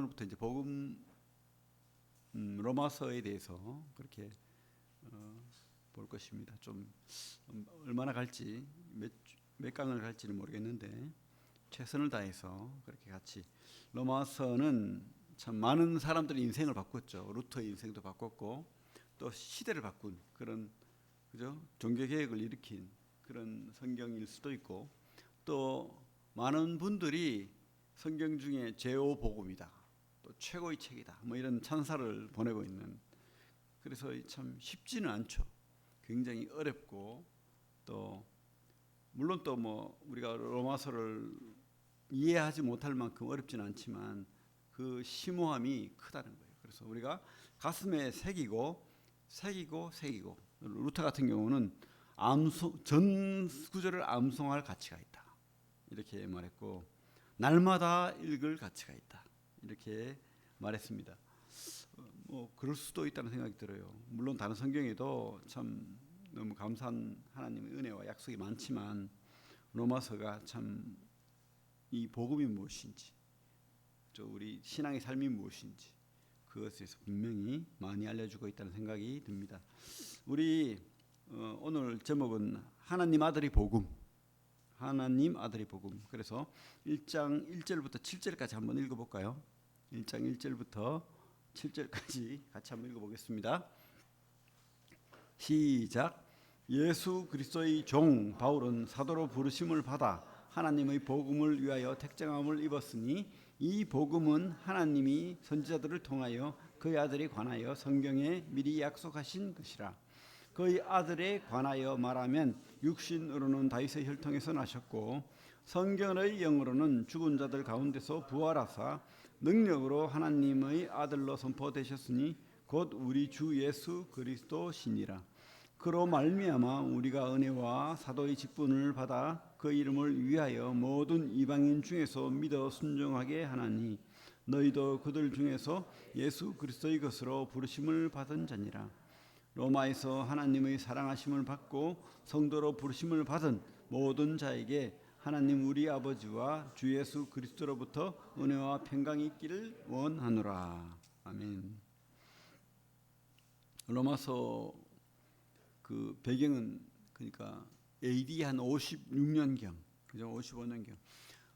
오늘부터 이제 복음 로마서에 대해서 그렇게 볼 것입니다. 좀 얼마나 갈지 몇 강을 갈지는 모르겠는데 최선을 다해서 그렇게 같이. 로마서는 참 많은 사람들의 인생을 바꿨죠. 루터의 인생도 바꿨고 또 시대를 바꾼 그런 그죠? 종교 개혁을 일으킨 그런 성경일 수도 있고, 또 많은 분들이 성경 중에 제5 복음이다, 또 최고의 책이다, 뭐 이런 찬사를 보내고 있는. 그래서 참 쉽지는 않죠. 굉장히 어렵고, 또 물론 또 뭐 우리가 로마서를 이해하지 못할 만큼 어렵지는 않지만 그 심오함이 크다는 거예요. 그래서 우리가 가슴에 새기고 루터 같은 경우는 전 구절을 암송할 가치가 있다, 이렇게 말했고, 날마다 읽을 가치가 있다, 이렇게 말했습니다. 뭐 그럴 수도 있다는 생각이 들어요. 물론 다른 성경에도 참 너무 감사한 하나님의 은혜와 약속이 많지만 로마서가 참 이 복음이 무엇인지, 또 우리 신앙의 삶이 무엇인지 그것에 대해서 분명히 많이 알려주고 있다는 생각이 듭니다. 우리 오늘 제목은 하나님 아들의 복음, 하나님 아들의 복음. 그래서 1장 1절부터 7절까지 한번 읽어볼까요? 1장 1절부터 7절까지 같이 한번 읽어보겠습니다. 시작. 예수 그리스도의 종 바울은 사도로 부르심을 받아 하나님의 복음을 위하여 택정함을 입었으니, 이 복음은 하나님이 선지자들을 통하여 그의 아들에 관하여 성경에 미리 약속하신 것이라. 그의 아들에 관하여 말하면 육신으로는 다윗의 혈통에서 나셨고 성경의 영으로는 죽은 자들 가운데서 부활하사 능력으로 하나님의 아들로 선포되셨으니 곧 우리 주 예수 그리스도시니라. 그로 말미암아 우리가 은혜와 사도의 직분을 받아 그 이름을 위하여 모든 이방인 중에서 믿어 순종하게 하나니, 너희도 그들 중에서 예수 그리스도의 것으로 부르심을 받은 자니라. 로마에서 하나님의 사랑하심을 받고 성도로 부르심을 받은 모든 자에게 하나님 우리 아버지와 주 예수 그리스도로부터 은혜와 평강이 있기를 원하노라. 아멘. 로마서 그 배경은 그러니까 AD 한 56년경, 그죠? 55년경.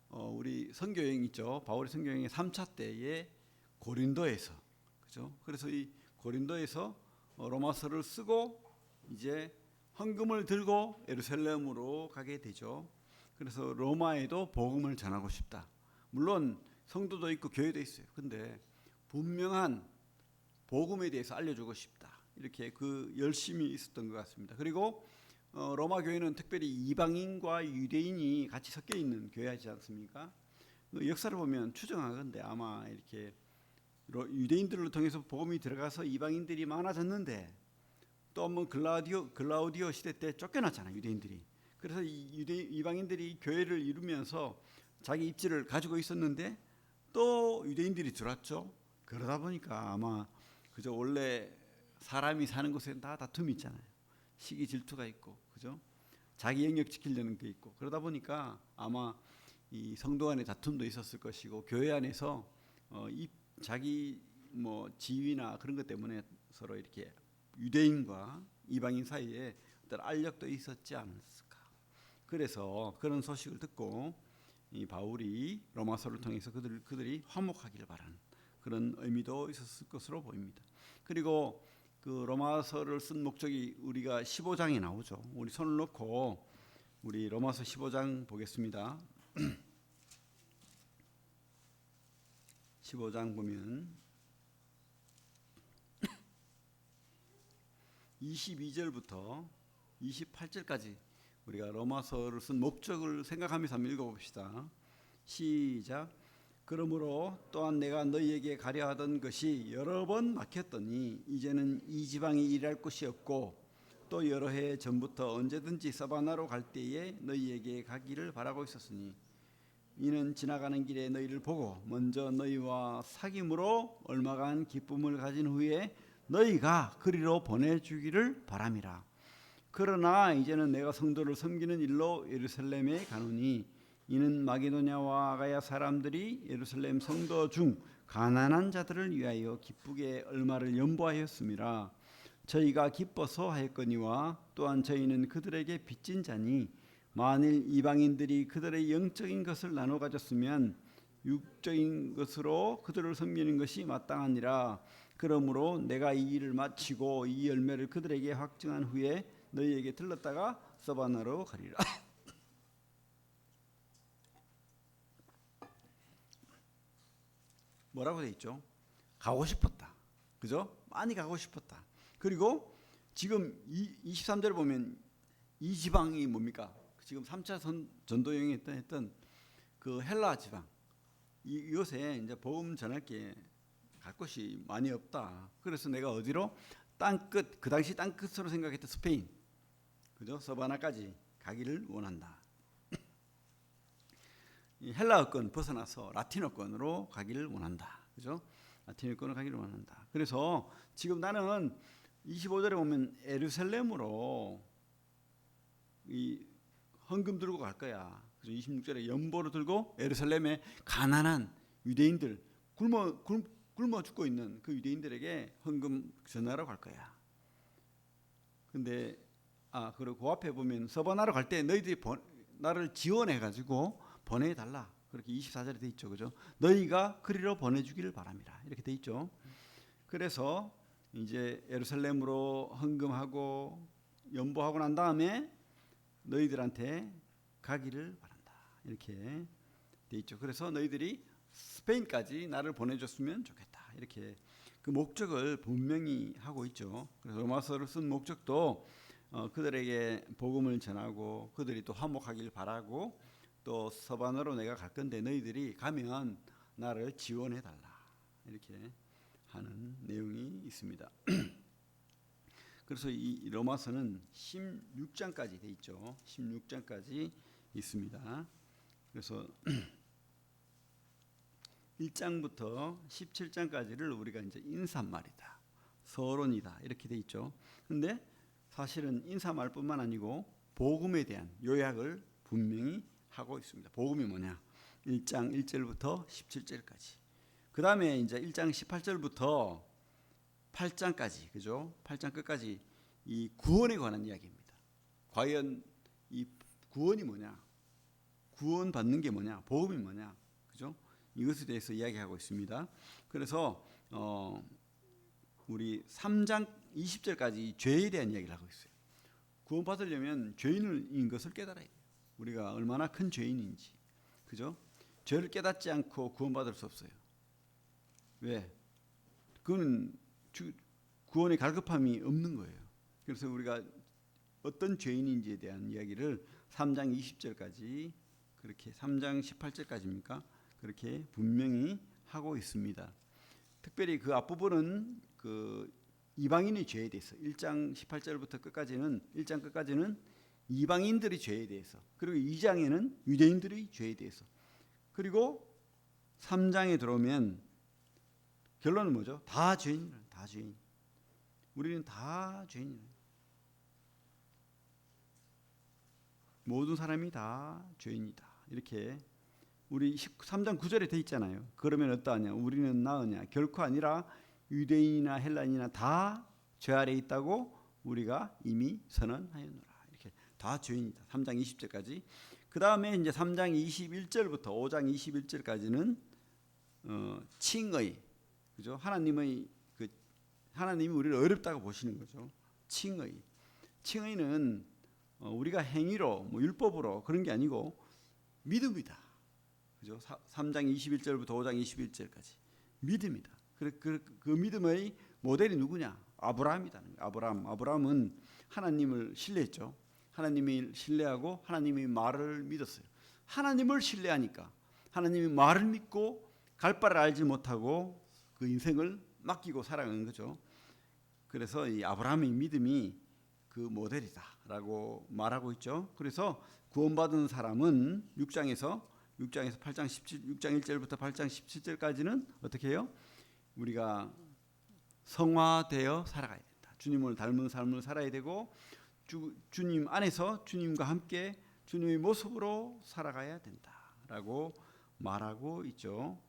우리 선교여행 있죠. 바울의 선교여행의 3차 때에 고린도에서, 그죠? 그래서 이 고린도에서 로마서를 쓰고 이제 헌금을 들고 예루살렘으로 가게 되죠. 그래서 로마에도 복음을 전하고 싶다. 물론 성도도 있고 교회도 있어요. 근데 분명한 복음에 대해서 알려주고 싶다, 이렇게 그 열심히 있었던 것 같습니다. 그리고 로마 교회는 특별히 이방인과 유대인이 같이 섞여 있는 교회이지 않습니까? 역사를 보면 추정하건대 아마 이렇게 유대인들을 통해서 복음이 들어가서 이방인들이 많아졌는데, 또 한번 글라우디오 시대 때 쫓겨났잖아요, 유대인들이. 그래서 이방인들이 교회를 이루면서 자기 입지를 가지고 있었는데 또 유대인들이 들어왔죠. 그러다 보니까 아마 그저 원래 사람이 사는 곳에는 다 다툼이 있잖아요. 시기 질투가 있고, 그죠? 자기 영역 지키려는 게 있고, 그러다 보니까 아마 이 성도 간의 다툼도 있었을 것이고, 교회 안에서 자기 뭐 지위나 그런 것 때문에 서로 이렇게 유대인과 이방인 사이에 어떤 알력도 있었지 않았을까. 그래서 그런 소식을 듣고 이 바울이 로마서를 통해서 그들이 화목하기를 바라는 그런 의미도 있었을 것으로 보입니다. 그리고 그 로마서를 쓴 목적이 우리가 15장에 나오죠. 우리 손을 놓고 우리 로마서 15장 보겠습니다. 15장 보면 22절부터 28절까지 우리가 로마서를 쓴 목적을 생각하면서 한번 읽어봅시다. 시작. 그러므로 또한 내가 너희에게 가려 하던 것이 여러 번 막혔더니 이제는 이 지방이 일할 곳이 없고, 또 여러 해 전부터 언제든지 서바나로 갈 때에 너희에게 가기를 바라고 있었으니, 이는 지나가는 길에 너희를 보고 먼저 너희와 사귐으로 얼마간 기쁨을 가진 후에 너희가 그리로 보내주기를 바람이라. 그러나 이제는 내가 성도를 섬기는 일로 예루살렘에 가노니 이는 마게도냐와 아가야 사람들이 예루살렘 성도 중 가난한 자들을 위하여 기쁘게 얼마를 연보하였음이라. 저희가 기뻐서 하였거니와 또한 저희는 그들에게 빚진 자니 만일 이방인들이 그들의 영적인 것을 나눠 가졌으면 육적인 것으로 그들을 섬기는 것이 마땅하니라. 그러므로 내가 이 일을 마치고 이 열매를 그들에게 확증한 후에 너희에게 들렀다가 서바나로 가리라. 뭐라고 돼 있죠? 가고 싶었다. 그죠? 많이 가고 싶었다. 그리고 지금 23절을 보면 이 지방이 뭡니까? 지금 3차 전도 여행에 했던 그 헬라 지방. 이곳에 이제 복음 전할 게 갈 곳이 많이 없다. 그래서 내가 어디로? 땅끝, 그 당시 땅끝으로 생각했던 스페인. 그죠? 서바나까지 가기를 원한다. 헬라어권 벗어나서 라틴어권으로 가기를 원한다. 그죠? 라틴어권으로 가기를 원한다. 그래서 지금 나는 25절에 보면 예루살렘으로 이 헌금 들고 갈 거야. 그래서 26절에 연보를 들고 예루살렘의 가난한 유대인들 굶어 죽고 있는 그 유대인들에게 헌금 전하러 갈 거야. 근데 그리고 그 앞에 보면 서바나로 갈 때 너희들이 나를 지원해 가지고 보내달라. 그렇게 24절에 돼 있죠. 그죠? 너희가 그리로 보내주기를 바랍니다. 이렇게 돼 있죠. 그래서 이제 예루살렘으로 헌금하고 연보하고 난 다음에 너희들한테 가기를 바란다. 이렇게 돼 있죠. 그래서 너희들이 스페인까지 나를 보내줬으면 좋겠다. 이렇게 그 목적을 분명히 하고 있죠. 그래서 로마서를 쓴 목적도 그들에게 복음을 전하고 그들이 또 화목하길 바라고 또 서바나로 내가 갈 건데 너희들이 가면 나를 지원해 달라. 이렇게 하는 내용이 있습니다. 그래서 이 로마서는 16장까지 돼 있죠. 16장까지 있습니다. 그래서 1장부터 17장까지를 우리가 이제 인사말이다, 서론이다 이렇게 돼 있죠. 근데 사실은 인사말뿐만 아니고 복음에 대한 요약을 분명히 하고 있습니다. 복음이 뭐냐? 1장 1절부터 17절까지. 그다음에 이제 1장 18절부터 8장까지, 그죠? 8장 끝까지 이 구원에 관한 이야기입니다. 과연 이 구원이 뭐냐? 구원 받는 게 뭐냐? 복음이 뭐냐? 그죠? 이것에 대해서 이야기하고 있습니다. 그래서 우리 3장 20절까지 죄에 대한 이야기를 하고 있어요. 구원 받으려면 죄인인 것을 깨달아야 돼요. 우리가 얼마나 큰 죄인인지, 그죠? 죄를 깨닫지 않고 구원받을 수 없어요. 왜? 그거는 구원의 갈급함이 없는 거예요. 그래서 우리가 어떤 죄인인지에 대한 이야기를 3장 20절까지 그렇게 3장 18절까지입니까? 그렇게 분명히 하고 있습니다. 특별히 그 앞부분은 그 이방인의 죄에 대해서 1장 18절부터 끝까지는 1장 끝까지는 이방인들의 죄에 대해서, 그리고 2장에는 유대인들의 죄에 대해서, 그리고 3장에 들어오면 결론은 뭐죠? 다 죄인이라, 다 죄인. 우리는 다 죄인이라. 모든 사람이 다 죄인이다. 이렇게 우리 3장 9절에 돼 있잖아요. 그러면 어떠하냐? 우리는 나으냐? 결코 아니라 유대인이나 헬라인이나 다 죄 아래에 있다고 우리가 이미 선언하였노라. 이렇게 다 죄인이다. 3장 20절까지. 그 다음에 이제 3장 21절부터 5장 21절까지는 칭의, 그죠? 하나님이 우리를 어렵다고 보시는 거죠. 칭의는 우리가 행위로, 율법으로 그런 게 아니고 믿음이다. 그죠? 3장 21절부터 5장 21절까지 믿음이다. 그 믿음의 모델이 누구냐? 아브라함이다. 아브라함은 하나님을 신뢰했죠. 하나님을 신뢰하고 하나님의 말을 믿었어요. 하나님을 신뢰하니까 하나님의 말을 믿고 갈 바를 알지 못하고 그 인생을 맡기고 살아가는 거죠. 그래서 이 아브라함의 믿음이 그 모델이다라고 말하고 있죠. 그래서 구원받은 사람은 6장에서 8장 6장 1절부터 8장 17절까지는 어떻게 해요? 우리가 성화되어 살아가야 된다. 주님을 닮은 삶을 살아야 되고 주님 안에서 주님과 함께 주님의 모습으로 살아가야 된다. 된다라고 말하고 있죠.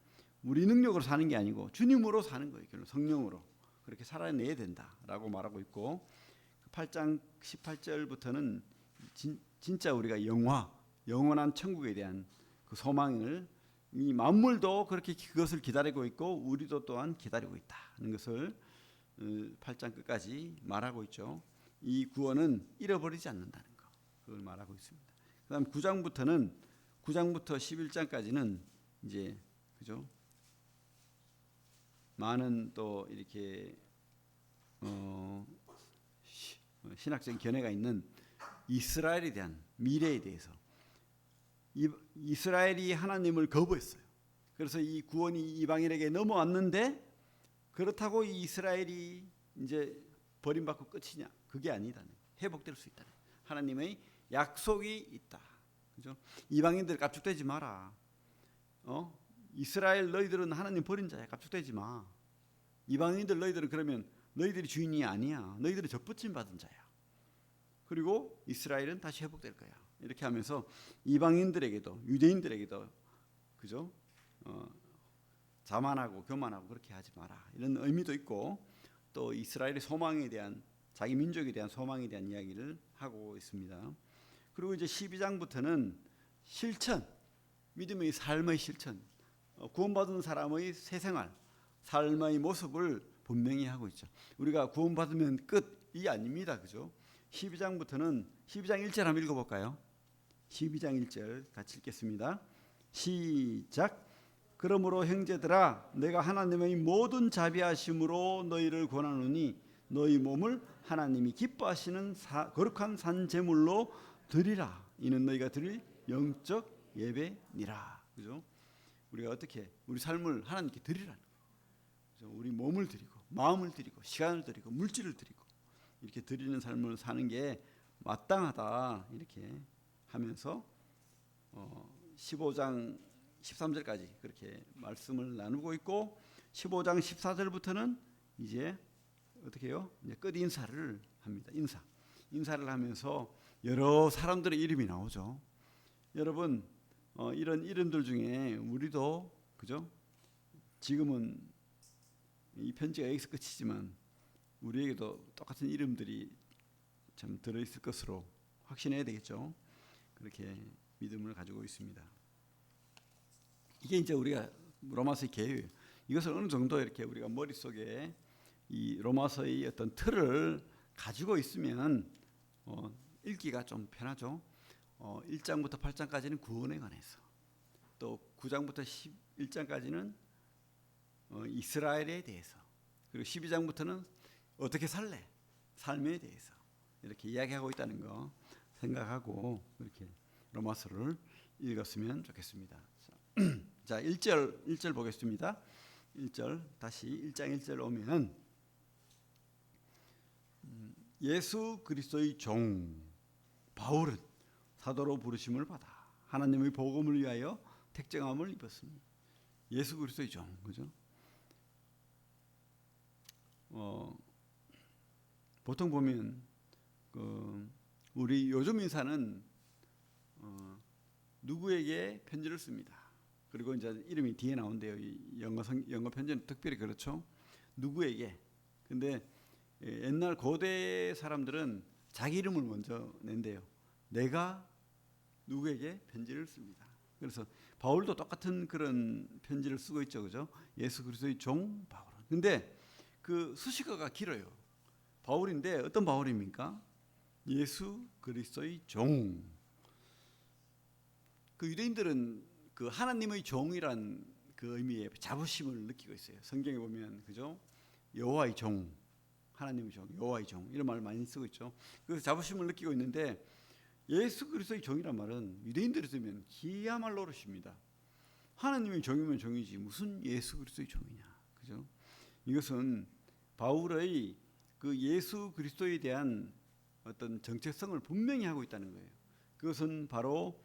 우리 능력으로 사는 게 아니고 주님으로 사는 거예요. 결국 성령으로 그렇게 살아내야 된다라고 말하고 있고 8장 18절부터는 진짜 우리가 영원한 천국에 대한 그 소망을 이 만물도 그렇게 그것을 기다리고 있고 우리도 또한 기다리고 있다는 것을 8장 끝까지 말하고 있죠. 이 구원은 잃어버리지 않는다는 거 그걸 말하고 있습니다. 그다음 9장부터 11장까지는 이제 그죠? 많은 또 이렇게 신학적인 견해가 있는 이스라엘에 대한 미래에 대해서 이스라엘이 하나님을 거부했어요. 그래서 이 구원이 이방인에게 넘어왔는데 그렇다고 이 이스라엘이 이제 버림받고 끝이냐? 그게 아니다. 회복될 수 있다. 하나님의 약속이 있다. 그죠? 이방인들 깝죽대지 마라. 이스라엘 너희들은 하나님 버린 자야. 깝죽대지 마. 이방인들 너희들은 그러면 너희들이 주인이 아니야. 너희들은 적부심 받은 자야. 그리고 이스라엘은 다시 회복될 거야. 이렇게 하면서 이방인들에게도 유대인들에게도 그죠? 자만하고 교만하고 그렇게 하지 마라. 이런 의미도 있고 또 이스라엘의 소망에 대한 자기 민족에 대한 소망에 대한 이야기를 하고 있습니다. 그리고 이제 12장부터는 실천, 믿음의 삶의 실천, 구원받은 사람의 새 생활, 삶의 모습을 분명히 하고 있죠. 우리가 구원받으면 끝이 아닙니다. 그죠? 12장부터는 12장 1절 한번 읽어볼까요? 12장 1절 같이 읽겠습니다. 시작. 그러므로 형제들아 내가 하나님의 모든 자비하심으로 너희를 권하노니 너희 몸을 하나님이 기뻐하시는 거룩한 산 제물로 드리라. 이는 너희가 드릴 영적 예배니라. 그죠? 우리가 어떻게 우리 삶을 하나님께 드리라는 거죠. 우리 몸을 드리고 마음을 드리고 시간을 드리고 물질을 드리고 이렇게 드리는 삶을 사는 게 마땅하다. 이렇게 하면서 15장 13절까지 그렇게 말씀을 나누고 있고 15장 14절부터는 이제 어떻게 해요? 이제 끝 인사를 합니다. 인사를 하면서 여러 사람들의 이름이 나오죠. 여러분 이런 이름들 중에 우리도 그죠? 지금은 이 편지가 여기서 끝이지만 우리에게도 똑같은 이름들이 참 들어있을 것으로 확신해야 되겠죠. 그렇게 믿음을 가지고 있습니다. 이게 이제 우리가 로마서의 개요예요. 이것을 어느 정도 이렇게 우리가 머릿속에 이 로마서의 어떤 틀을 가지고 있으면 읽기가 좀 편하죠. 1장부터 8장까지는 구원에 관해서, 또 9장부터 11장까지는 이스라엘에 대해서, 그리고 12장부터는 어떻게 살래? 삶에 대해서 이렇게 이야기하고 있다는 거 생각하고 이렇게 로마서를 읽었으면 좋겠습니다. 자, 1절 보겠습니다. 1절 다시 1장 1절 오면 예수 그리스도의 종 바울은 사도로 부르심을 받아 하나님의 복음을 위하여 택정함을 입었습니다. 예수 그리스도의 종, 그죠? 보통 보면 우리 요즘 인사는 누구에게 편지를 씁니다. 그리고 이제 이름이 뒤에 나온대요. 이 영어 편지는 특별히 그렇죠. 누구에게. 근데 옛날 고대 사람들은 자기 이름을 먼저 낸대요. 내가 누구에게 편지를 씁니다. 그래서 바울도 똑같은 그런 편지를 쓰고 있죠, 그죠? 예수 그리스도의 종 바울은. 근데 그 수식어가 길어요. 바울인데 어떤 바울입니까? 예수 그리스도의 종. 그 유대인들은 그 하나님의 종이란 그 의미의 자부심을 느끼고 있어요. 성경에 보면 그죠? 여호와의 종, 하나님의 종, 여호와의 종 이런 말 많이 쓰고 있죠. 그래서 자부심을 느끼고 있는데 예수 그리스도의 종이란 말은 유대인들이 쓰면 기야말로 어르십니다. 하나님의 종이면 종이지 무슨 예수 그리스도의 종이냐, 그죠? 이것은 바울의 그 예수 그리스도에 대한 어떤 정체성을 분명히 하고 있다는 거예요. 그것은 바로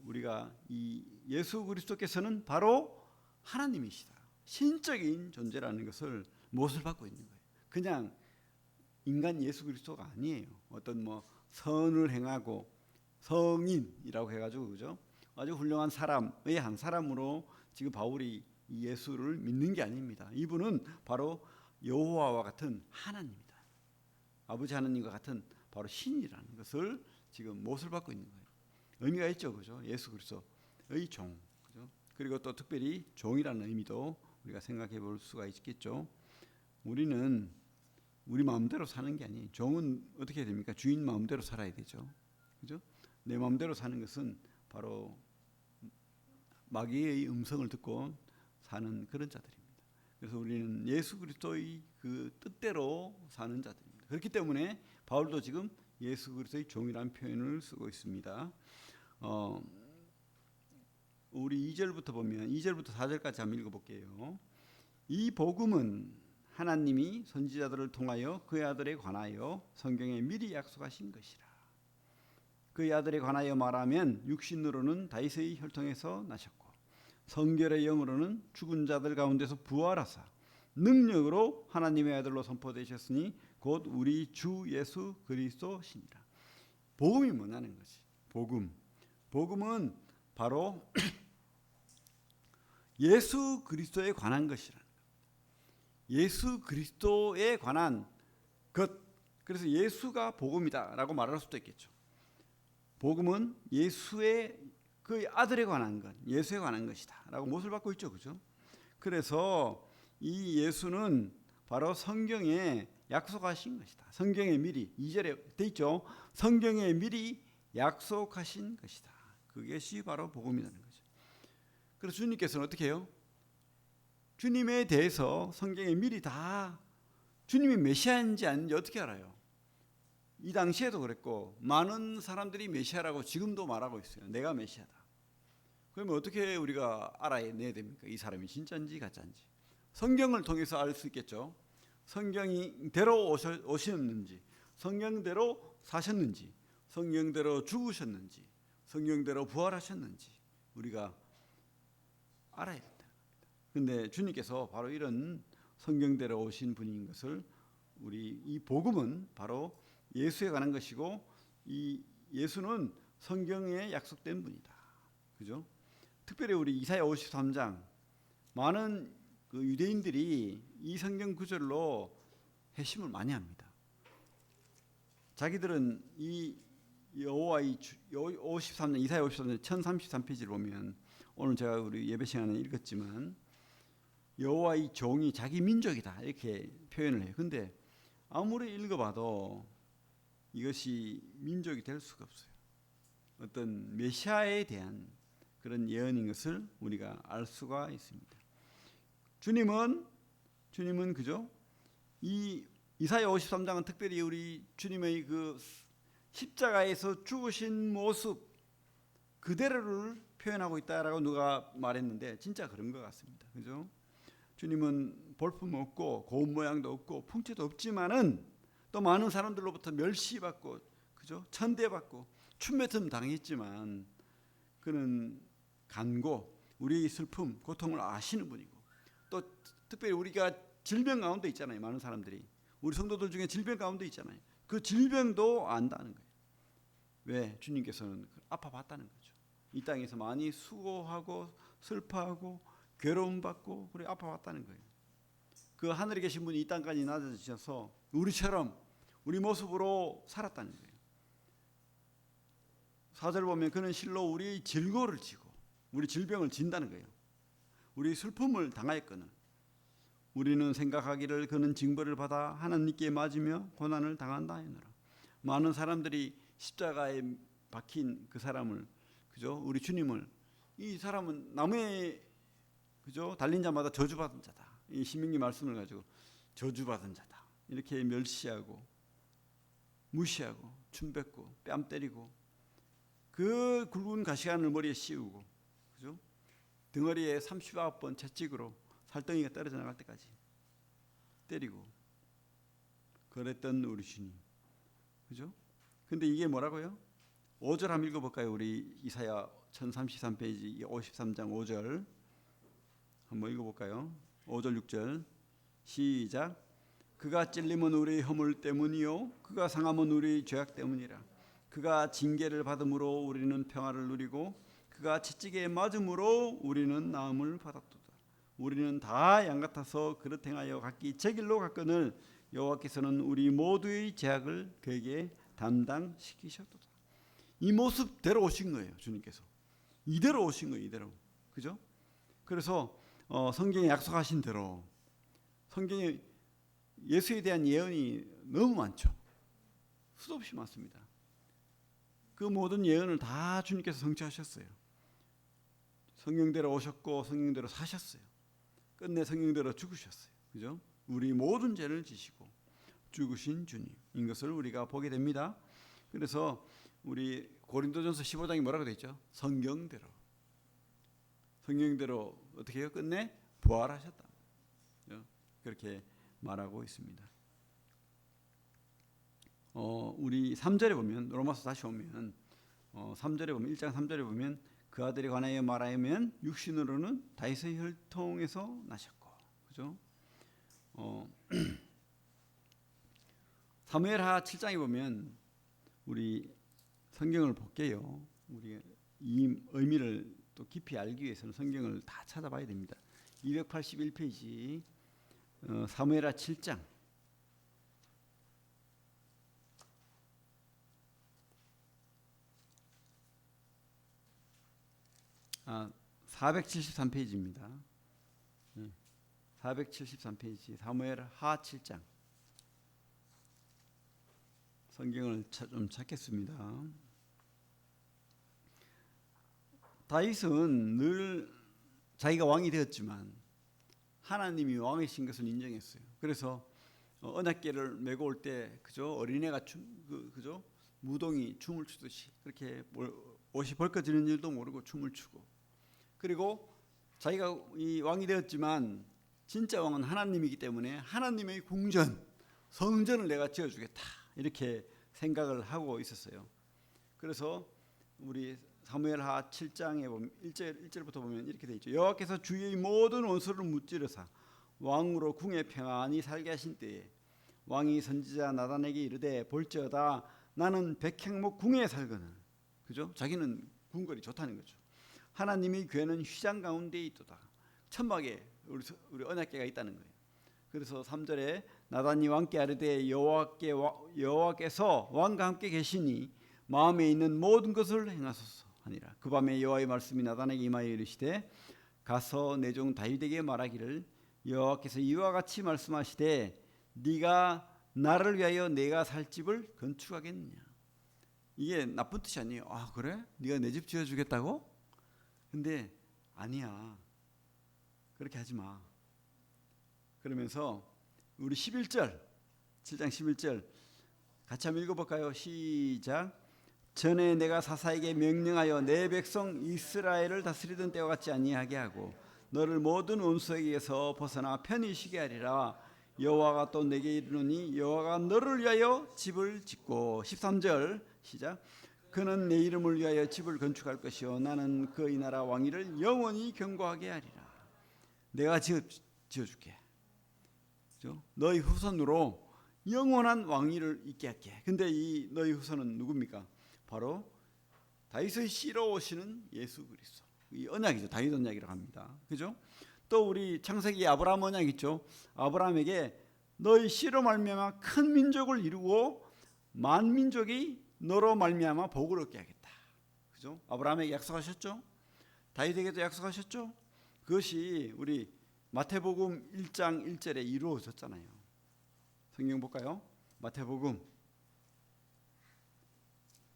우리가 이 예수 그리스도께서는 바로 하나님이시다. 신적인 존재라는 것을 못을 받고 있는 거예요. 그냥 인간 예수 그리스도가 아니에요. 어떤 뭐 선을 행하고 성인이라고 해가지고 그죠? 아주 훌륭한 사람의 한 사람으로 지금 바울이 이 예수를 믿는 게 아닙니다. 이분은 바로 여호와와 같은 하나님이다. 아버지 하나님과 같은 바로 신이라는 것을 지금 못을 받고 있는 거예요. 의미가 있죠, 그죠? 예수 그리스도의 종, 그죠? 그리고 또 특별히 종이라는 의미도 우리가 생각해 볼 수가 있겠죠. 우리는 우리 마음대로 사는 게 아니에요. 종은 어떻게 해야 됩니까? 주인 마음대로 살아야 되죠, 그죠? 내 마음대로 사는 것은 바로 마귀의 음성을 듣고 사는 그런 자들입니다. 그래서 우리는 예수 그리스도의 그 뜻대로 사는 자들입니다. 그렇기 때문에 바울도 지금 예수 그리스도의 종이라는 표현을 쓰고 있습니다. 우리 2절부터 보면 2절부터 4절까지 한번 읽어볼게요. 이 복음은 하나님이 선지자들을 통하여 그의 아들에 관하여 성경에 미리 약속하신 것이라. 그의 아들에 관하여 말하면 육신으로는 다윗의 혈통에서 나셨고 성결의 영으로는 죽은 자들 가운데서 부활하사 능력으로 하나님의 아들로 선포되셨으니 곧 우리 주 예수 그리스도시니라. 복음이 뭐냐는 것이, 복음은 바로 예수 그리스도에 관한 것이라는 것. 예수 그리스도에 관한 것. 그래서 예수가 복음이다라고 말할 수도 있겠죠. 복음은 예수의 그 아들에 관한 것, 예수에 관한 것이다라고 못을 받고 있죠, 그죠? 그래서 이 예수는 바로 성경에 약속하신 것이다. 성경에 미리 2절에 돼 있죠. 성경에 미리 약속하신 것이다. 그것이 바로 복음이라는 거죠. 그래서 주님께서는 어떻게 해요? 주님에 대해서 성경에 미리 다 주님이 메시아인지 아닌지 어떻게 알아요? 이 당시에도 그랬고 많은 사람들이 메시아라고 지금도 말하고 있어요. 내가 메시아다. 그러면 어떻게 우리가 알아내야 됩니까? 이 사람이 진짜인지 가짜인지. 성경을 통해서 알 수 있겠죠. 성경대로 오셨는지, 성경대로 사셨는지, 성경대로 죽으셨는지, 성경대로 부활하셨는지 우리가 알아야 된다는 겁니다. 그런데 주님께서 바로 이런 성경대로 오신 분인 것을 우리 이 복음은 바로 예수에 관한 것이고 이 예수는 성경에 약속된 분이다. 그죠? 특별히 우리 이사야 53장 많은 그 유대인들이 이 성경 구절로 회심을 많이 합니다. 자기들은 이 여호와의 53장 이사야 53장 1033페이지를 보면 오늘 제가 우리 예배 시간에 읽었지만 여호와의 종이 자기 민족이다 이렇게 표현을 해요. 근데 아무리 읽어봐도 이것이 민족이 될 수가 없어요. 어떤 메시아에 대한 그런 예언인 것을 우리가 알 수가 있습니다. 주님은 그죠? 이 이사야 53장은 특별히 우리 주님의 그 십자가에서 죽으신 모습 그대로를 표현하고 있다라고 누가 말했는데 진짜 그런 것 같습니다. 그죠? 주님은 볼품 없고 고운 모양도 없고 풍채도 없지만은 또 많은 사람들로부터 멸시받고 그죠? 천대받고 춤매점 당했지만 그는 간고 우리의 슬픔 고통을 아시는 분이고 또 특별히 우리가 질병 가운데 있잖아요. 많은 사람들이 우리 성도들 중에 질병 가운데 있잖아요. 그 질병도 안다는 거예요. 왜? 주님께서는 아파봤다는 거죠. 이 땅에서 많이 수고하고 슬퍼하고 괴로움받고 그래 아파봤다는 거예요. 그 하늘에 계신 분이 이 땅까지 낮아지셔서 우리처럼 우리 모습으로 살았다는 거예요. 4절 보면 그는 실로 우리의 질고를 지고 우리 질병을 진다는 거예요. 우리 슬픔을 당하였거늘 우리는 생각하기를 그는 징벌을 받아 하나님께 맞으며 고난을 당한다 하느라. 많은 사람들이 십자가에 박힌 그 사람을 그죠? 우리 주님을 이 사람은 나무에 그죠? 달린 자마다 저주받은 자다. 이 신명기 말씀을 가지고 저주받은 자다. 이렇게 멸시하고 무시하고 춤뱉고 뺨 때리고 그 굵은 가시관을 머리에 씌우고 그죠? 등허리에 39번 채찍으로 살덩이가 떨어져 나갈 때까지 때리고 그랬던 우리 주님. 그죠? 근데 이게 뭐라고요? 5절 한번 읽어볼까요? 우리 이사야 1033페이지 53장 5절 한번 읽어볼까요? 5절 6절 시작. 그가 찔림은 우리의 허물 때문이요 그가 상함은 우리의 죄악 때문이라. 그가 징계를 받음으로 우리는 평화를 누리고 그가 채찍에 맞음으로 우리는 나음을 받았도다. 우리는 다 양 같아서 그릇 행하여 각기 제 길로 갔거늘 여호와께서는 우리 모두의 죄악을 그에게 담당시키셨도다. 이 모습대로 오신 거예요. 주님께서 이대로 오신 거예요. 이대로. 그죠? 그래서 성경에 약속하신 대로, 성경에 예수에 대한 예언이 너무 많죠. 수도 없이 많습니다. 그 모든 예언을 다 주님께서 성취하셨어요. 성경대로 오셨고 성경대로 사셨어요. 끝내 성경대로 죽으셨어요. 그죠? 우리 모든 죄를 지시고 죽으신 주님인 것을 우리가 보게 됩니다. 그래서 우리 고린도전서 15장이 뭐라고 되어 있죠? 성경대로 어떻게 해요? 끝내 부활하셨다. 그렇게 말하고 있습니다. 우리 3절에 보면, 로마서 다시 오면 3절에 보면, 1장 3절에 보면 그 아들에 관하여 말하면 육신으로는 다윗의 혈통에서 나셨고, 그죠? 사무엘하 7장에 보면, 우리 성경을 볼게요. 우리 이 의미를 또 깊이 알기 위해서는 성경을 다 찾아봐야 됩니다. 281페이지 사무엘하 7장 473페이지입니다. 473페이지 사무엘하 7장 성경을 좀 찾겠습니다. 다윗은 늘 자기가 왕이 되었지만 하나님이 왕이신 것을 인정했어요. 그래서 언약궤를 메고 올 때 그죠? 어린애가 그죠? 무동이 춤을 추듯이 그렇게 옷이 벌거지는 일도 모르고 춤을 추고, 그리고 자기가 이 왕이 되었지만 진짜 왕은 하나님이기 때문에 하나님의 궁전, 성전을 내가 지어주겠다 이렇게 생각을 하고 있었어요. 그래서 우리 사무엘하 7장에 보면 1절부터 보면 이렇게 돼 있죠. 여호와께서 주의 모든 원수를 무찌르사 왕으로 궁에 평안히 살게 하신 때에 왕이 선지자 나단에게 이르되 볼지어다 나는 백향목 궁에 살거늘, 그죠? 자기는 궁궐이 좋다는 거죠. 하나님의 궤는 휘장 가운데 있도다. 천막에 우리 언약궤가 있다는 거예요. 그래서 3절에 나단이 왕께 아뢰되 여호와께서 왕과 함께 계시니 마음에 있는 모든 것을 행하소서 하니라. 그 밤에 여호와의 말씀이 나단에게 임하여 이르시되 가서 내 종 다윗에게 말하기를 여호와께서 이와 같이 말씀하시되 네가 나를 위하여 내가 살 집을 건축하겠느냐. 이게 나쁜 뜻이 아니에요. 아 그래? 네가 내 집 지어주겠다고? 근데 아니야. 그렇게 하지 마. 그러면서 우리 11절 7장 11절 같이 한번 읽어볼까요? 시작. 전에 내가 사사에게 명령하여 내 백성 이스라엘을 다스리던 때와 같지 아니하게 하고 너를 모든 원수에게서 벗어나 편히 쉬게 하리라. 여호와가 또 내게 이르노니 여호와가 너를 위하여 집을 짓고 13절 시작. 그는 내 이름을 위하여 집을 건축할 것이요 나는 그 이 나라 왕위를 영원히 경고하게 하리라. 내가 지어줄게. 그렇죠? 너희 후손으로 영원한 왕위를 있게 할게. 근데 이 너희 후손은 누굽니까? 바로 다윗의 씨로 오시는 예수 그리스도. 이 언약이죠. 다윗 언약이라고 합니다. 그죠? 또 우리 창세기 아브라함 언약 있죠. 아브라함에게 너희 씨로 말미암아 큰 민족을 이루고 만민족이 너로 말미암아 복을 얻게 하겠다. 그죠? 아브라함에게 약속하셨죠. 다윗에게도 약속하셨죠. 그것이 우리 마태복음 1장 1절에 이루어졌잖아요. 성경 볼까요? 마태복음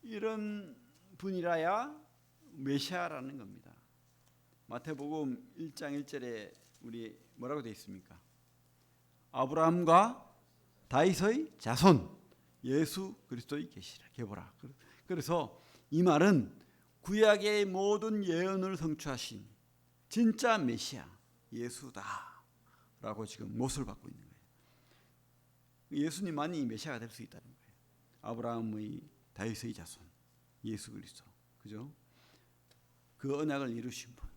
이런 분이라야 메시아라는 겁니다. 마태복음 1장 1절에 우리 뭐라고 되어 있습니까? 아브라함과 다윗의 자손 예수 그리스도의 계시라 계보라. 그래서 이 말은 구약의 모든 예언을 성취하신 진짜 메시아 예수다라고 지금 못을 받고 있는 거예요. 예수님만이 메시아가 될 수 있다는 거예요. 아브라함의 다윗의 자손 예수 그리스도, 그죠? 그 언약을 이루신 분,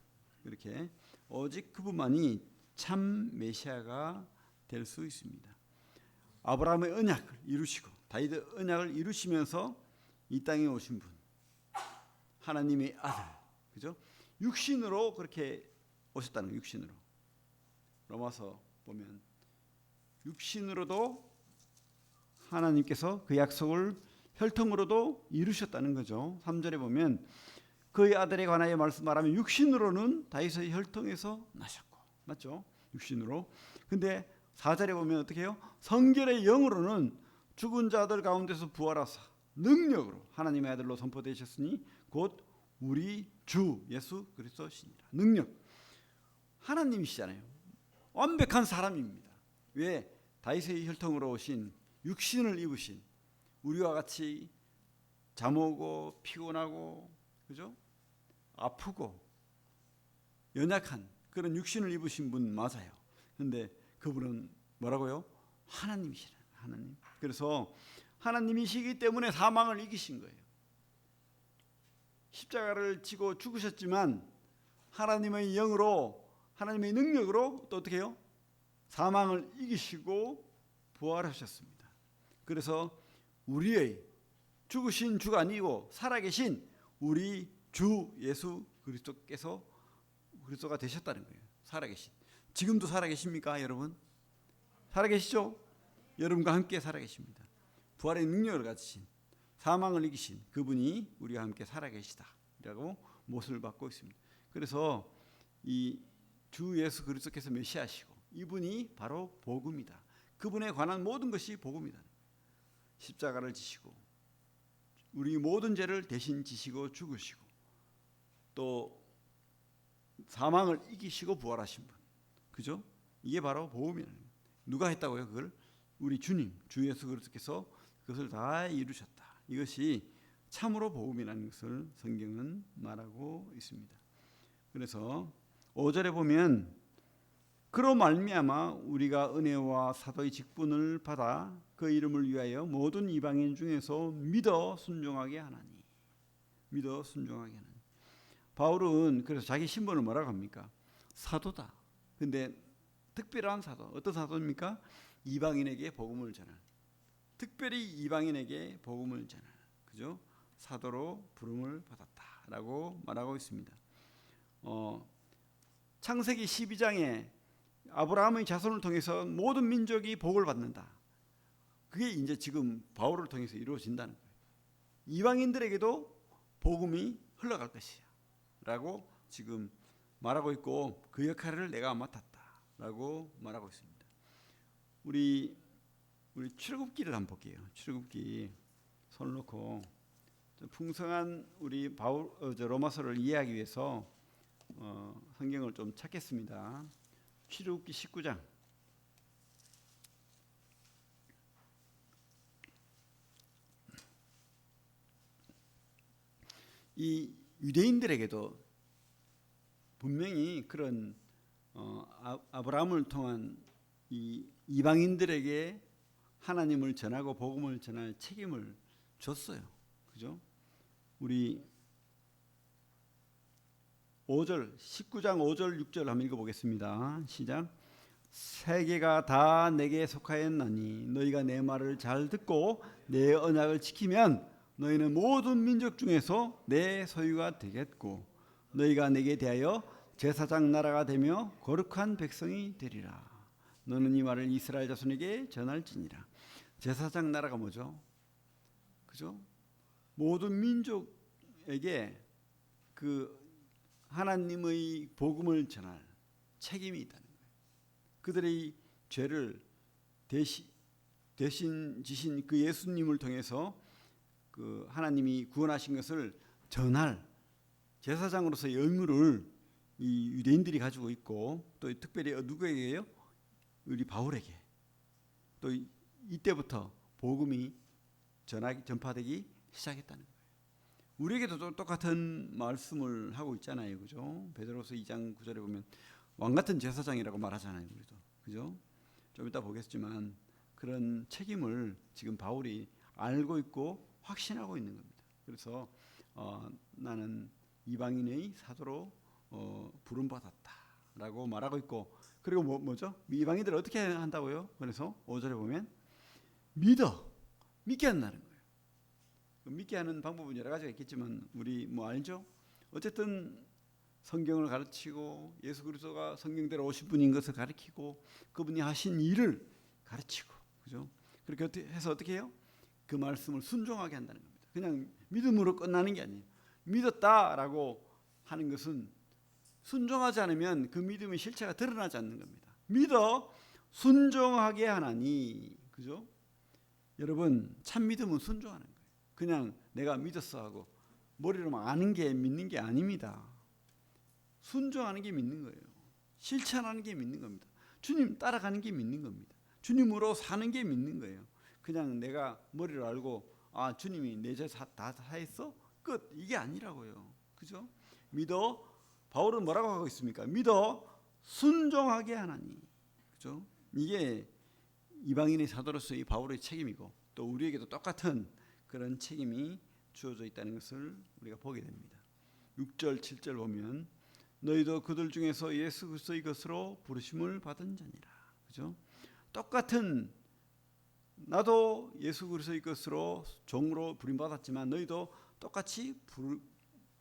이렇게 오직 그분만이 참 메시아가 될 수 있습니다. 아브라함의 언약을 이루시고 다윗의 언약을 이루시면서 이 땅에 오신 분, 하나님의 아들 그죠? 육신으로 그렇게 오셨다는 거예요. 육신으로. 로마서 보면 육신으로도 하나님께서 그 약속을 혈통으로도 이루셨다는 거죠. 3절에 보면 그의 아들에 관하여 말하면 육신으로는 다윗의 혈통에서 나셨고, 맞죠? 육신으로. 근데 4절에 보면 어떻게 해요? 성결의 영으로는 죽은 자들 가운데서 부활하사 능력으로 하나님의 아들로 선포되셨으니 곧 우리 주 예수 그리스도시니라. 능력. 하나님이시잖아요. 완벽한 사람입니다. 왜? 다윗의 혈통으로 오신 육신을 입으신 우리와 같이 잠오고 피곤하고 그죠? 아프고 연약한 그런 육신을 입으신 분 맞아요. 그런데 그분은 뭐라고요? 하나님이시라. 하나님. 그래서 하나님이시기 때문에 사망을 이기신 거예요. 십자가를 지고 죽으셨지만 하나님의 영으로 하나님의 능력으로 또 어떻게 해요? 사망을 이기시고 부활하셨습니다. 그래서 우리의 죽으신 주가 아니고 살아계신 우리 주 예수 그리스도가 되셨다는 거예요. 살아계신. 지금도 살아계십니까, 여러분? 살아계시죠? 여러분과 함께 살아계십니다. 부활의 능력을 가지신 사망을 이기신 그분이 우리와 함께 살아계시다라고 못을 받고 있습니다. 그래서 이 주 예수 그리스도께서 메시아시고 이분이 바로 복음이다. 그분에 관한 모든 것이 복음이다. 십자가를 지시고 우리 모든 죄를 대신 지시고 죽으시고 또 사망을 이기시고 부활하신 분. 그죠? 이게 바로 복음이라는 거예요. 누가 했다고요? 그걸 우리 주님, 주 예수 그리스도께서 그것을 다 이루셨다. 이것이 참으로 복음이라는 것을 성경은 말하고 있습니다. 그래서 5절에 보면 그로 말미암아 우리가 은혜와 사도의 직분을 받아 그 이름을 위하여 모든 이방인 중에서 믿어 순종하게 하나니. 믿어 순종하게 하나니. 바울은 그래서 자기 신분을 뭐라고 합니까? 사도다. 근데 특별한 사도. 어떤 사도입니까? 이방인에게 복음을 전할. 특별히 이방인에게 복음을 전할. 그죠? 사도로 부름을 받았다라고 말하고 있습니다. 창세기 12장에 아브라함의 자손을 통해서 모든 민족이 복을 받는다. 그게 이제 지금 바울을 통해서 이루어진다는 거예요. 이방인들에게도 복음이 흘러갈 것이야 라고 지금 말하고 있고 그 역할을 내가 맡았다 라고 말하고 있습니다. 우리 출애굽기를 한번 볼게요. 출애굽기 손을 놓고 풍성한 우리 로마서를 이해하기 위해서 성경을 좀 찾겠습니다. 출애굽기 19장. 이 유대인들에게도 분명히 그런 아브라함을 통한 이 이방인들에게 하나님을 전하고 복음을 전할 책임을 줬어요. 그죠? 우리 5절 19장 5절 6절 한번 읽어보겠습니다. 시작. 세계가 다 내게 속하였나니 너희가 내 말을 잘 듣고 내 언약을 지키면 너희는 모든 민족 중에서 내 소유가 되겠고 너희가 내게 대하여 제사장 나라가 되며 거룩한 백성이 되리라. 너는 이 말을 이스라엘 자손에게 전할지니라. 제사장 나라가 뭐죠? 그죠? 모든 민족에게 그 하나님의 복음을 전할 책임이 있다는 거예요. 그들의 죄를 대신 지신 그 예수님을 통해서 그 하나님이 구원하신 것을 전할 제사장으로서의 의무를 이 유대인들이 가지고 있고 또 특별히 누구에게요? 우리 바울에게. 또 이때부터 복음이 전파되기 시작했다는 거예요. 우리에게도 똑같은 말씀을 하고 있잖아요. 그죠? 베드로서 2장 9절에 보면 왕 같은 제사장이라고 말하잖아요. 우리도. 그죠? 좀 이따 보겠지만 그런 책임을 지금 바울이 알고 있고 확신하고 있는 겁니다. 그래서 나는 이방인의 사도로 부름받았다라고 말하고 있고 그리고 뭐죠? 이방인들 어떻게 한다고요? 그래서 5절에 보면 믿게 한다는 거예요. 믿게 하는 방법은 여러 가지가 있겠지만 우리 알죠? 어쨌든 성경을 가르치고 예수 그리스도가 성경대로 오신 분인 것을 가르치고 그분이 하신 일을 가르치고, 그죠? 그렇게 해서 어떻게 해요? 그 말씀을 순종하게 한다는 겁니다. 그냥 믿음으로 끝나는 게 아니에요. 믿었다라고 하는 것은 순종하지 않으면 그 믿음의 실체가 드러나지 않는 겁니다. 믿어 순종하게 하나니, 그죠? 여러분, 참 믿음은 순종하는 거예요. 그냥 내가 믿었어 하고 머리로만 아는 게 믿는 게 아닙니다. 순종하는 게 믿는 거예요. 실천하는 게 믿는 겁니다. 주님 따라가는 게 믿는 겁니다. 주님으로 사는 게 믿는 거예요. 그냥 내가 머리로 알고 주님이 내 죄 다 사했어? 끝. 이게 아니라고요. 그죠? 믿어. 바울은 뭐라고 하고 있습니까? 믿어 순종하게 하나니. 그죠? 이게 이방인의 사도로서의 바울의 책임이고 또 우리에게도 똑같은 그런 책임이 주어져 있다는 것을 우리가 보게 됩니다. 6절 7절 보면 너희도 그들 중에서 예수 그리스도의 것으로 부르심을 받은 자니라. 그죠? 똑같은, 나도 예수 그리스도의 것으로 종으로 부름 받았지만 너희도 똑같이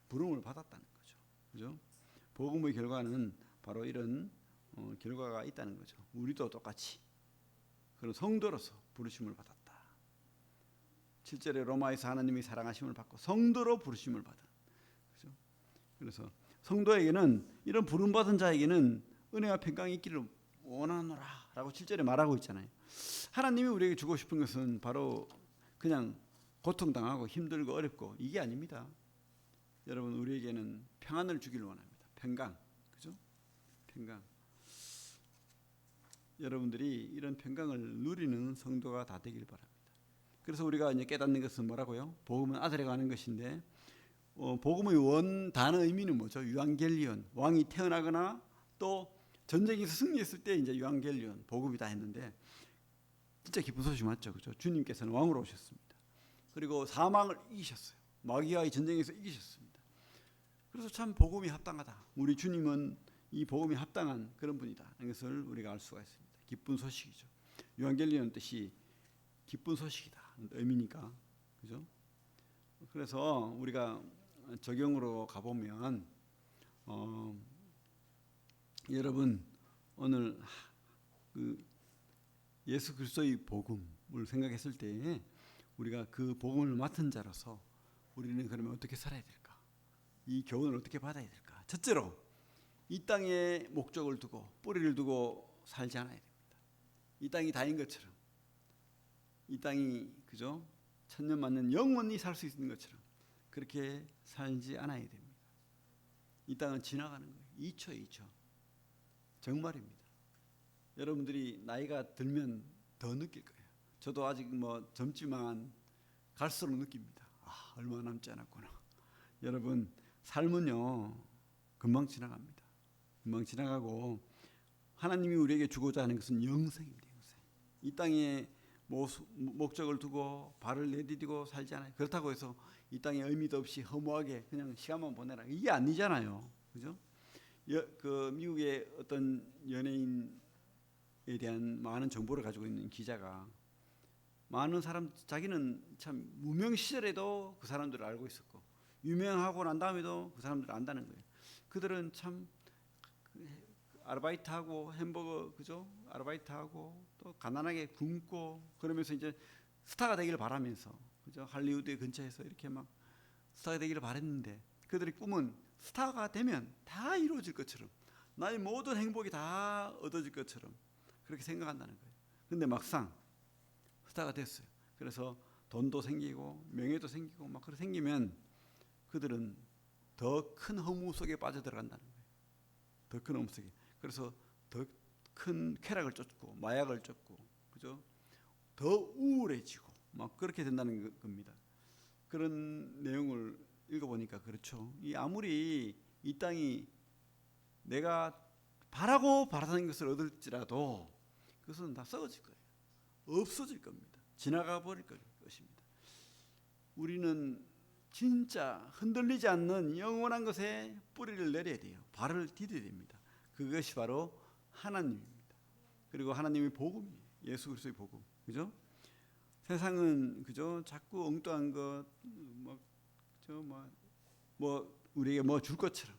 부름을 받았다는 거죠. 그죠? 복음의 결과는 바로 이런 결과가 있다는 거죠. 우리도 똑같이 그런 성도로서 부르심을 받았다. 7절에 로마에서 하나님이 사랑하심을 받고 성도로 부르심을 받은. 그죠? 그래서 성도에게는, 이런 부름 받은 자에게는 은혜와 평강이 있기를 원하노라라고 7절에 말하고 있잖아요. 하나님이 우리에게 주고 싶은 것은 바로 그냥 고통당하고 힘들고 어렵고 이게 아닙니다. 여러분, 우리에게는 평안을 주기를 원합니다. 평강. 그죠? 평강. 여러분들이 이런 평강을 누리는 성도가 다 되길 바랍니다. 그래서 우리가 이제 깨닫는 것은 뭐라고요? 복음은 아들에 가는 것인데, 복음의 원 단어 의미는 뭐죠? 유앙겔리온. 왕이 태어나거나 또 전쟁에서 승리했을 때 이제 유앙겔리온, 복음이다 했는데, 진짜 기쁜 소식 맞죠? 그죠? 주님께서는 왕으로 오셨습니다. 그리고 사망을 이기셨어요. 마귀와의 전쟁에서 이기셨습니다. 그래서 참 복음이 합당하다. 우리 주님은 이 복음이 합당한 그런 분이다. 이것을 우리가 알 수가 있습니다. 기쁜 소식이죠. 유앙겔리온 뜻이 기쁜 소식이다 의미니까. 그죠? 그래서 우리가 적용으로 가보면 여러분, 오늘 그 예수 그리스도의 복음을 생각했을 때 우리가 그 복음을 맡은 자로서 우리는 그러면 어떻게 살아야 될까? 이 교훈을 어떻게 받아야 될까? 첫째로 이 땅에 목적을 두고 뿌리를 두고 살지 않아야 됩니다. 이 땅이 다인 것처럼, 이 땅이, 그죠? 천년 만년 영원히 살 수 있는 것처럼 그렇게 살지 않아야 됩니다. 이 땅은 지나가는 거예요. 2초 정말입니다. 여러분들이 나이가 들면 더 느낄 거예요. 저도 아직 젊지만 갈수록 느낍니다. 얼마 남지 않았구나. 여러분, 삶은요 금방 지나갑니다. 금방 지나가고 하나님이 우리에게 주고자 하는 것은 영생입니다. 영생. 이 땅에 목적을 두고 발을 내디디고 살지 않아요. 그렇다고 해서 이 땅에 의미도 없이 허무하게 그냥 시간만 보내라, 이게 아니잖아요. 그죠? 그 미국의 어떤 연예인에 대한 많은 정보를 가지고 있는 기자가, 많은 사람, 자기는 참 무명 시절에도 그 사람들을 알고 있었고 유명하고 난 다음에도 그 사람들을 안다는 거예요. 그들은 참 아르바이트하고 햄버거, 그죠? 아르바이트하고 또 가난하게 굶고 그러면서 이제 스타가 되기를 바라면서, 그죠? 할리우드 근처에서 이렇게 막 스타가 되기를 바랬는데, 그들의 꿈은 스타가 되면 다 이루어질 것처럼, 나의 모든 행복이 다 얻어질 것처럼 그렇게 생각한다는 거예요. 근데 막상 스타가 됐어요. 그래서 돈도 생기고 명예도 생기고 막 그렇게 생기면 그들은 더 큰 허무 속에 빠져들어간다는 거예요. 더 큰 허무 속에. 그래서 더 큰 쾌락을 쫓고 마약을 쫓고, 그죠? 더 우울해지고 막 그렇게 된다는 겁니다. 그런 내용을 읽어보니까 그렇죠. 아무리 이 땅이 내가 바라는 것을 얻을지라도 그것은 다 썩어질 거예요. 없어질 겁니다. 지나가 버릴 것입니다. 우리는 진짜 흔들리지 않는 영원한 것에 뿌리를 내려야 돼요. 발을 디뎌야 됩니다. 그것이 바로 하나님입니다. 그리고 하나님의 복음이에요. 예수 그리스도의 복음. 그죠? 세상은, 그죠? 자꾸 엉뚱한 것, 우리에게 뭐 줄 것처럼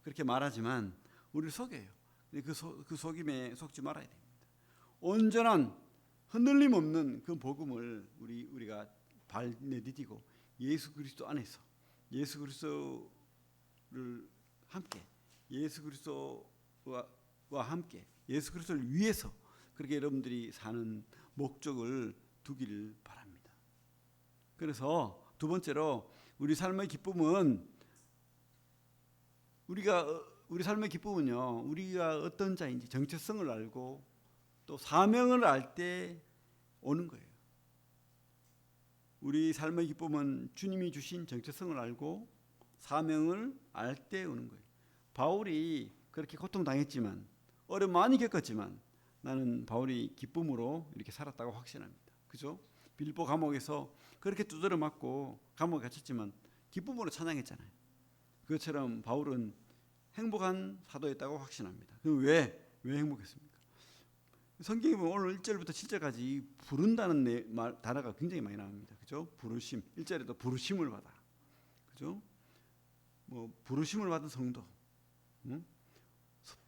그렇게 말하지만 우리를 속여요. 그 속임에 속지 말아야 됩니다. 온전한 흔들림 없는 그 복음을 우리가 발내디디고 예수 그리스도 안에서 예수 그리스도를 함께 예수 그리스도와 함께 예수 그리스도를 위해서 그렇게 여러분들이 사는 목적을 두기를 바랍니다. 그래서 두 번째로 우리 삶의 기쁨은요, 우리가 어떤 자인지 정체성을 알고 또 사명을 알 때 오는 거예요. 우리 삶의 기쁨은 주님이 주신 정체성을 알고 사명을 알 때 오는 거예요. 바울이 그렇게 고통당했지만 어려움 많이 겪었지만 나는 바울이 기쁨으로 이렇게 살았다고 확신합니다. 그죠? 빌보 감옥에서 그렇게 두드려 맞고 감옥에 갇혔지만 기쁨으로 찬양했잖아요. 그것처럼 바울은 행복한 사도였다고 확신합니다. 그럼 왜 행복했습니까? 성경에 보면 오늘 1절부터 7절까지 부른다는 단어가 굉장히 많이 나옵니다. 그죠? 부르심. 1절에도 부르심을 받아. 그죠? 뭐 부르심을 받은 성도.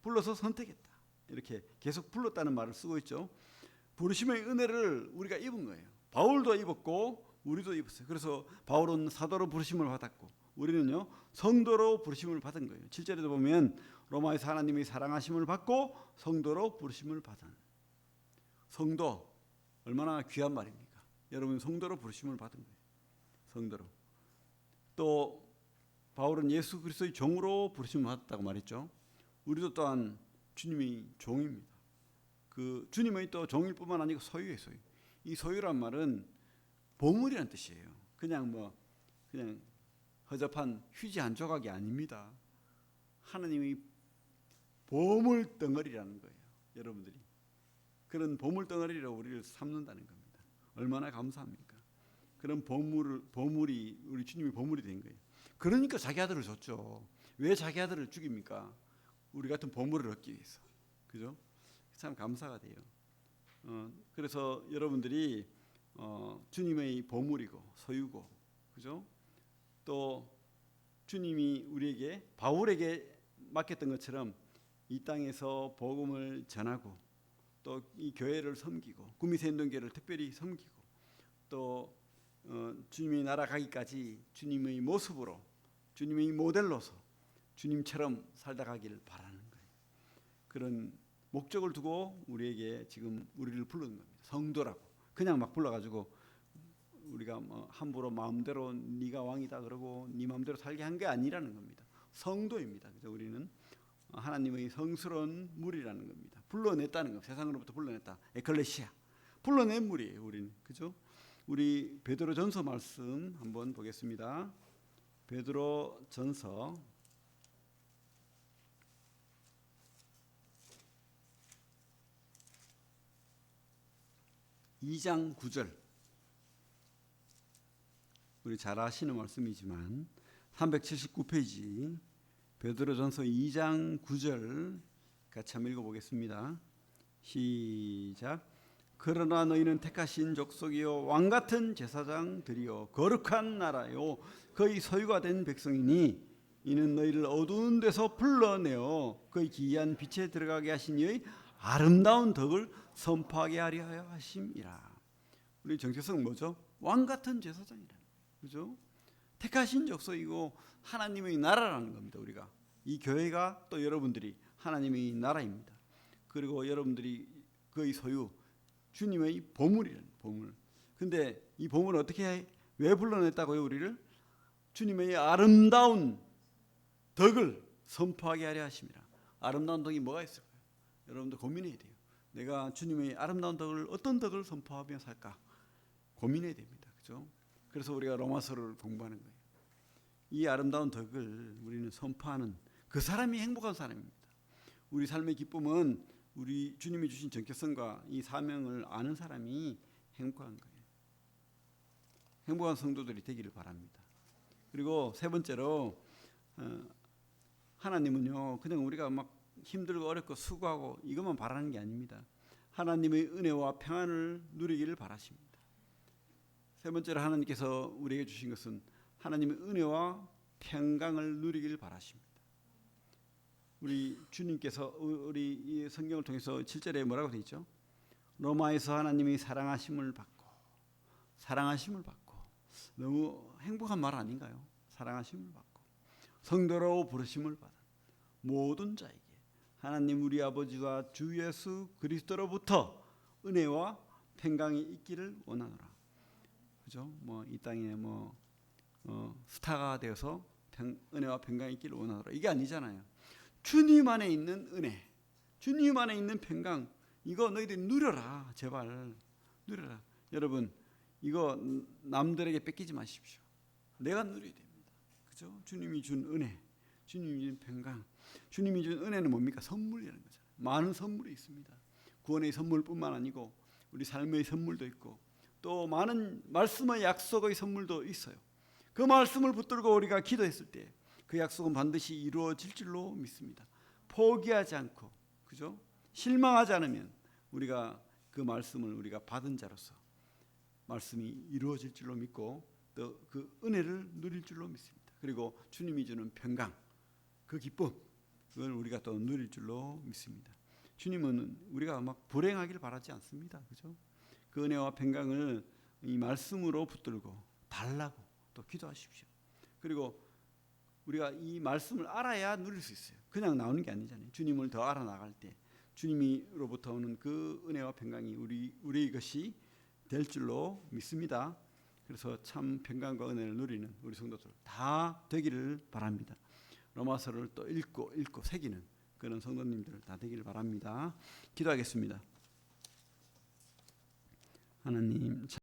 불러서 선택했다. 이렇게 계속 불렀다는 말을 쓰고 있죠. 부르심의 은혜를 우리가 입은 거예요. 바울도 입었고 우리도 입었어요. 그래서 바울은 사도로 부르심을 받았고 우리는요 성도로 부르심을 받은 거예요. 7절에도 보면 로마에서 하나님의 사랑하심을 받고 성도로 부르심을 받은 성도 얼마나 귀한 말입니까? 여러분 성도로 부르심을 받은 거예요. 성도로. 또 바울은 예수 그리스도의 종으로 부르심을 받았다고 말했죠. 우리도 또한 주님의 종입니다. 그 주님의 또 종일 뿐만 아니고 소유의 소유. 이 소유란 말은 보물이란 뜻이에요. 그냥 허접한 휴지 한 조각이 아닙니다. 하나님의 보물 덩어리라는 거예요. 여러분들이 그런 보물 덩어리로 우리를 삼는다는 겁니다. 얼마나 감사합니까? 그런 보물이 우리 주님의 보물이 된 거예요. 그러니까 자기 아들을 줬죠. 왜 자기 아들을 죽입니까? 우리 같은 보물을 얻기 위해서. 그죠? 참 감사가 돼요. 그래서 여러분들이 주님의 보물이고 소유고, 그죠? 또 주님이 우리에게 바울에게 맡겼던 것처럼 이 땅에서 복음을 전하고 또 이 교회를 섬기고 구미새운동교회를 특별히 섬기고 또 주님의 나라 가기까지 주님의 모습으로 주님의 모델로서 주님처럼 살다 가기를 바라는 거예요. 그런 목적을 두고 우리에게 지금 우리를 부르는 겁니다. 성도라고 그냥 막 불러가지고 우리가 뭐 함부로 마음대로 네가 왕이다 그러고 네 마음대로 살게 한 게 아니라는 겁니다. 성도입니다. 그래서 우리는 하나님의 성스러운 물이라는 겁니다. 불러냈다는 거. 세상으로부터 불러냈다. 에클레시아. 불러낸 물이에요. 우리는. 그죠? 우리 베드로전서 말씀 한번 보겠습니다. 베드로전서 2장 9절. 우리 잘 아시는 말씀이지만 379페이지 베드로전서 2장 9절 같이 한번 읽어보겠습니다. 시작. 그러나 너희는 택하신 족속이요 왕같은 제사장들이요 거룩한 나라요 그의 소유가 된 백성이니 이는 너희를 어두운 데서 불러내어 그의 기이한 빛에 들어가게 하신 이의 아름다운 덕을 선포하게 하려 하심이라. 우리 정체성 뭐죠? 왕같은 제사장이라. 그죠? 택하신 족속이고 하나님의 나라라는 겁니다. 우리가 이 교회가 또 여러분들이 하나님의 나라입니다. 그리고 여러분들이 그의 소유 주님의 보물이라는 보물. 근데 이 보물을 어떻게 왜 불러냈다고요? 우리를 주님의 아름다운 덕을 선포하게 하려 하심이라. 아름다운 덕이 뭐가 있을까요? 여러분들 고민해야 돼요. 내가 주님의 아름다운 덕을 어떤 덕을 선포하며 살까 고민해야 됩니다. 그죠? 그래서 우리가 로마서를 공부하는 거예요. 이 아름다운 덕을 우리는 선포하는 그 사람이 행복한 사람입니다. 우리 삶의 기쁨은 우리 주님이 주신 정체성과 이 사명을 아는 사람이 행복한 거예요. 행복한 성도들이 되기를 바랍니다. 그리고 세 번째로 하나님은요 그냥 우리가 막 힘들고 어렵고 수고하고 이것만 바라는 게 아닙니다. 하나님의 은혜와 평안을 누리기를 바라십니다. 세 번째로 하나님께서 우리에게 주신 것은 하나님의 은혜와 평강을 누리길 바라십니다. 우리 주님께서 우리 이 성경을 통해서 7절에 뭐라고 되어 있죠? 로마에서 하나님이 사랑하심을 받고 너무 행복한 말 아닌가요? 사랑하심을 받고 성도로 부르심을 받은 모든 자에게 하나님 우리 아버지와 주 예수 그리스도로부터 은혜와 평강이 있기를 원하노라. 그죠? 뭐 이 땅에 스타가 되어서 은혜와 평강이 있기를 원하노라. 이게 아니잖아요. 주님 안에 있는 은혜, 주님 안에 있는 평강, 이거 너희들이 누려라. 제발 누려라. 여러분, 이거 남들에게 뺏기지 마십시오. 내가 누려야 됩니다. 그죠? 주님이 준 은혜, 주님이 준 평강, 주님이 준 은혜는 뭡니까? 선물이라는 거잖아요. 많은 선물이 있습니다. 구원의 선물뿐만 아니고 우리 삶의 선물도 있고 또 많은 말씀의 약속의 선물도 있어요. 그 말씀을 붙들고 우리가 기도했을 때 그 약속은 반드시 이루어질 줄로 믿습니다. 포기하지 않고, 그죠? 실망하지 않으면 우리가 그 말씀을 우리가 받은 자로서 말씀이 이루어질 줄로 믿고 또 그 은혜를 누릴 줄로 믿습니다. 그리고 주님이 주는 평강, 그 기쁨, 그걸 우리가 또 누릴 줄로 믿습니다. 주님은 우리가 막 불행하기를 바라지 않습니다. 그죠? 그 은혜와 평강을 이 말씀으로 붙들고 달라고 또 기도하십시오. 그리고 우리가 이 말씀을 알아야 누릴 수 있어요. 그냥 나오는 게 아니잖아요. 주님을 더 알아나갈 때 주님으로부터 오는 그 은혜와 평강이 우리의 것이 될 줄로 믿습니다. 그래서 참 평강과 은혜를 누리는 우리 성도들 다 되기를 바랍니다. 로마서를 또 읽고 새기는 그런 성도님들 다 되기를 바랍니다. 기도하겠습니다. 하나님